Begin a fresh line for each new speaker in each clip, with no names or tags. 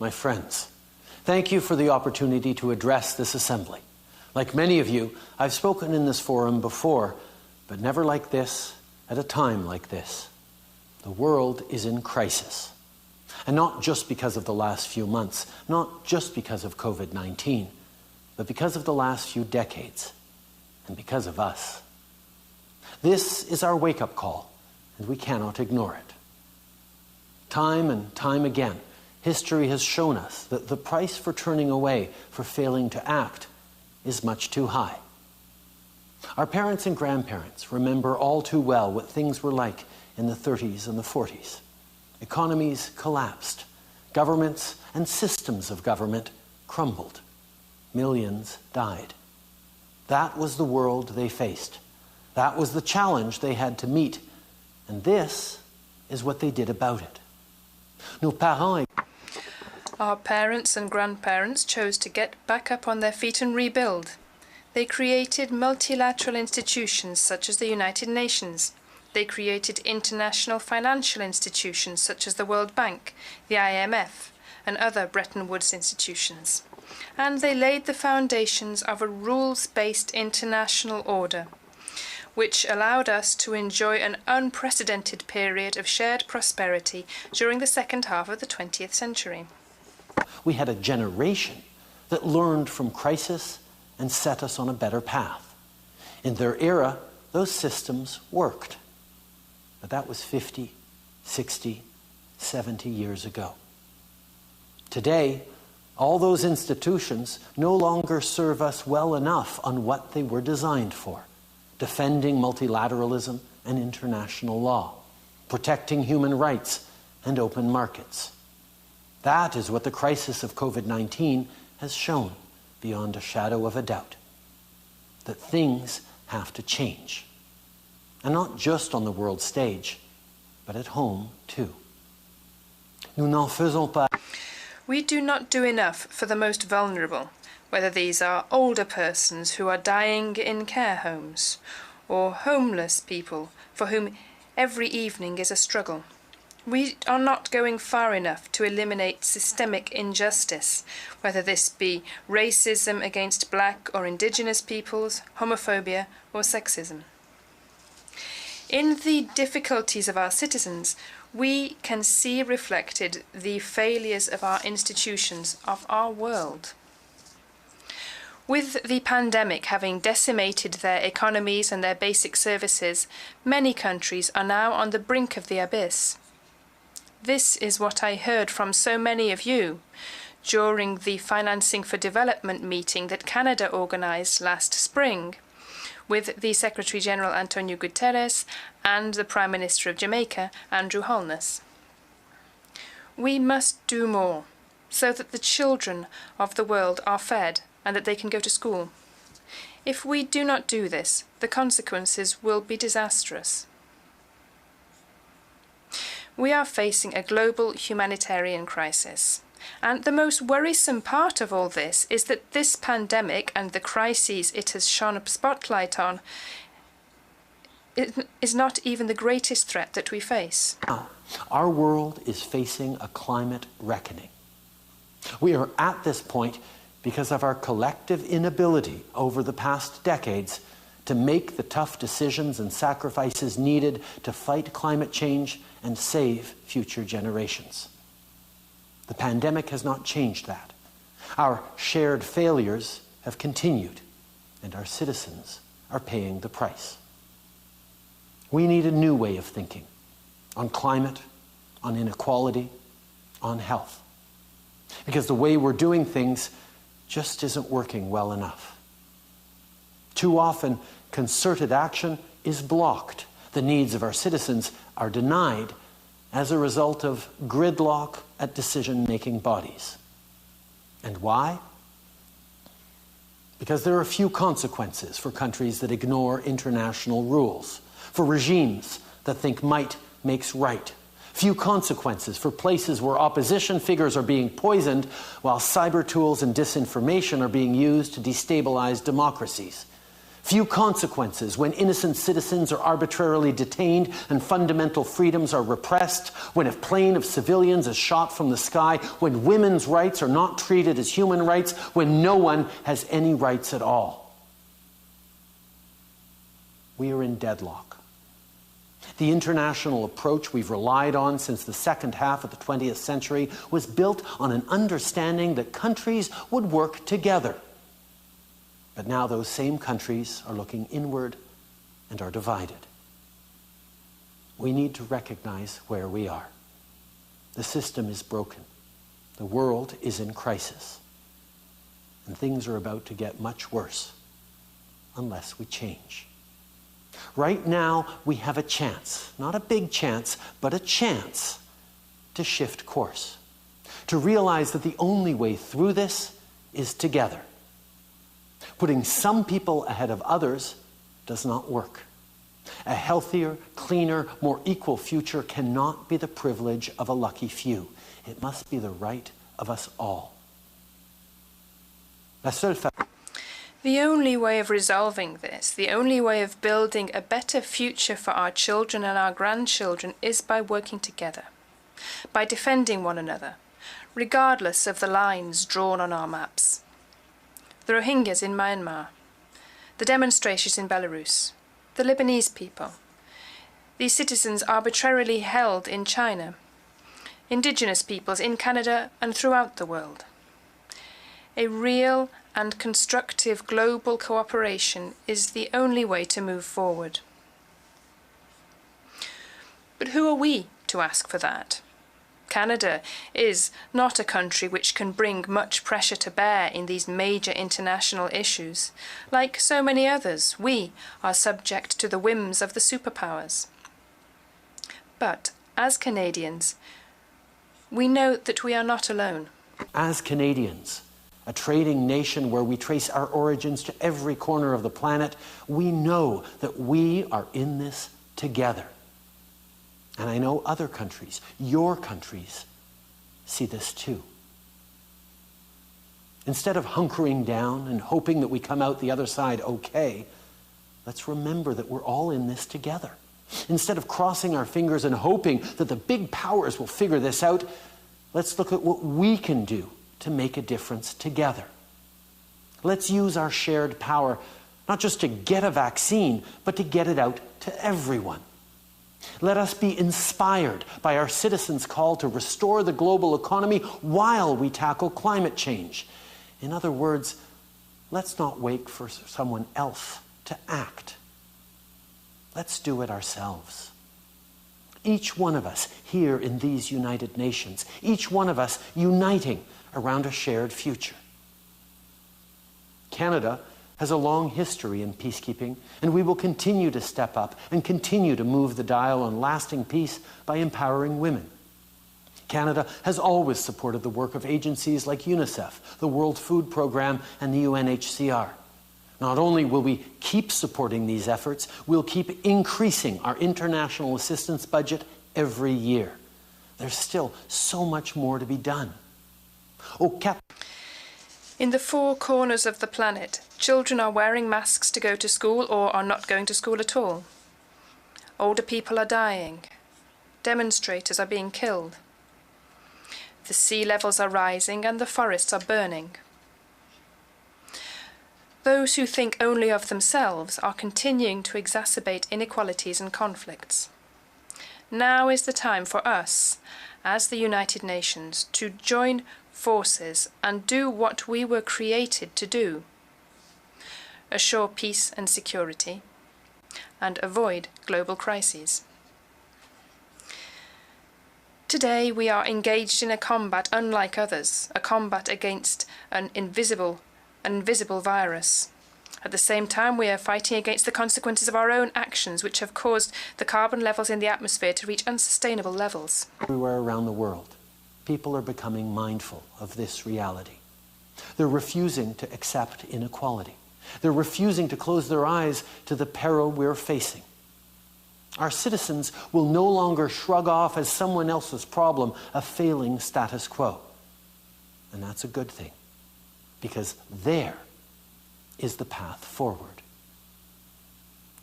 my friends, thank you for the opportunity to address this assembly. Like many of you, I've spoken in this forum before, but never like this, at a time like this. The world is in crisis. And not just because of the last few months, not just because of COVID-19, but because of the last few decades, and because of us. This is our wake-up call, and we cannot ignore it. Time and time again, history has shown us that the price for turning away, for failing to act, is much too high. Our parents and grandparents remember all too well what things were like in the 30s and the 40s. Economies collapsed. Governments and systems of government crumbled. Millions died. That was the world they faced. That was the challenge they had to meet. And this is what they did about it.
Our parents and grandparents chose to get back up on their feet and rebuild. They created multilateral institutions such as the United Nations. They created international financial institutions such as the World Bank, the IMF, and other Bretton Woods institutions. And they laid the foundations of a rules-based international order, which allowed us to enjoy an unprecedented period of shared prosperity during the second half of the 20th century.
We had a generation that learned from crisis and set us on a better path. In their era, those systems worked. But that was 50, 60, 70 years ago. Today, all those institutions no longer serve us well enough on what they were designed for: defending multilateralism and international law, protecting human rights and open markets. That is what the crisis of COVID-19 has shown beyond a shadow of a doubt. That things have to change. And not just on the world stage, but at home too. Nous n'en faisons pas.
We do not do enough for the most vulnerable, whether these are older persons who are dying in care homes, or homeless people for whom every evening is a struggle. We are not going far enough to eliminate systemic injustice, whether this be racism against black or indigenous peoples, homophobia or sexism. In the difficulties of our citizens, we can see reflected the failures of our institutions, of our world. With the pandemic having decimated their economies and their basic services, many countries are now on the brink of the abyss. This is what I heard from so many of you during the Financing for Development meeting that Canada organised last spring, with the Secretary-General Antonio Guterres and the Prime Minister of Jamaica, Andrew Holness. We must do more so that the children of the world are fed and that they can go to school. If we do not do this, the consequences will be disastrous. We are facing a global humanitarian crisis. And the most worrisome part of all this is that this pandemic and the crises it has shone a spotlight on is not even the greatest threat that we face.
Our world is facing a climate reckoning. We are at this point because of our collective inability over the past decades to make the tough decisions and sacrifices needed to fight climate change and save future generations. The pandemic has not changed that. Our shared failures have continued, and our citizens are paying the price. We need a new way of thinking on climate, on inequality, on health. Because the way we're doing things just isn't working well enough. Too often, concerted action is blocked. The needs of our citizens are denied as a result of gridlock at decision-making bodies. And why? Because there are few consequences for countries that ignore international rules, for regimes that think might makes right. Few consequences for places where opposition figures are being poisoned while cyber tools and disinformation are being used to destabilize democracies. Few consequences when innocent citizens are arbitrarily detained and fundamental freedoms are repressed, when a plane of civilians is shot from the sky, when women's rights are not treated as human rights, when no one has any rights at all. We are in deadlock. The international approach we've relied on since the second half of the 20th century was built on an understanding that countries would work together. But now those same countries are looking inward and are divided. We need to recognize where we are. The system is broken. The world is in crisis. And things are about to get much worse unless we change. Right now, we have a chance, not a big chance, but a chance to shift course, to realize that the only way through this is together. Putting some people ahead of others does not work. A healthier, cleaner, more equal future cannot be the privilege of a lucky few. It must be the right of us all.
The only way of resolving this, the only way of building a better future for our children and our grandchildren is by working together, by defending one another, regardless of the lines drawn on our maps. The Rohingyas in Myanmar, the demonstrations in Belarus, the Lebanese people, these citizens arbitrarily held in China, indigenous peoples in Canada and throughout the world. A real and constructive global cooperation is the only way to move forward. But who are we to ask for that? Canada is not a country which can bring much pressure to bear in these major international issues. Like so many others, we are subject to the whims of the superpowers. But as Canadians, we know that we are not alone.
As Canadians, a trading nation where we trace our origins to every corner of the planet, we know that we are in this together. And I know other countries, your countries, see this too. Instead of hunkering down and hoping that we come out the other side okay, let's remember that we're all in this together. Instead of crossing our fingers and hoping that the big powers will figure this out, let's look at what we can do to make a difference together. Let's use our shared power, not just to get a vaccine, but to get it out to everyone. Let us be inspired by our citizens' call to restore the global economy while we tackle climate change. In other words, let's not wait for someone else to act. Let's do it ourselves. Each one of us here in these United Nations, each one of us uniting around a shared future. Canada has a long history in peacekeeping, and we will continue to step up and continue to move the dial on lasting peace by empowering women. Canada has always supported the work of agencies like UNICEF, the World Food Programme, and the UNHCR. Not only will we keep supporting these efforts, we'll keep increasing our international assistance budget every year. There's still so much more to be done.
In the four corners of the planet, children are wearing masks to go to school or are not going to school at all. Older people are dying. Demonstrators are being killed. The sea levels are rising and the forests are burning. Those who think only of themselves are continuing to exacerbate inequalities and conflicts. Now is the time for us, as the United Nations, to join forces and do what we were created to do: assure peace and security, and avoid global crises. Today we are engaged in a combat unlike others, a combat against an invisible virus. At the same time, we are fighting against the consequences of our own actions, which have caused the carbon levels in the atmosphere to reach unsustainable levels.
Everywhere around the world, people are becoming mindful of this reality. They're refusing to accept inequality. They're refusing to close their eyes to the peril we're facing. Our citizens will no longer shrug off as someone else's problem a failing status quo. And that's a good thing, because there is the path forward.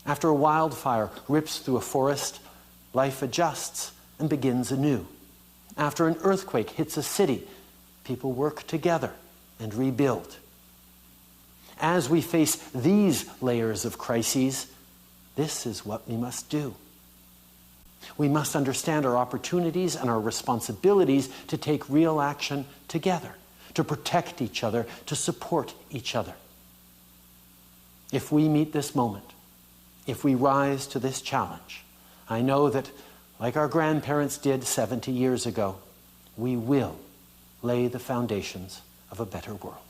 After a wildfire rips through a forest, life adjusts and begins anew. After an earthquake hits a city, people work together and rebuild. As we face these layers of crises, this is what we must do. We must understand our opportunities and our responsibilities to take real action together, to protect each other, to support each other. If we meet this moment, if we rise to this challenge, I know that, like our grandparents did 70 years ago, we will lay the foundations of a better world.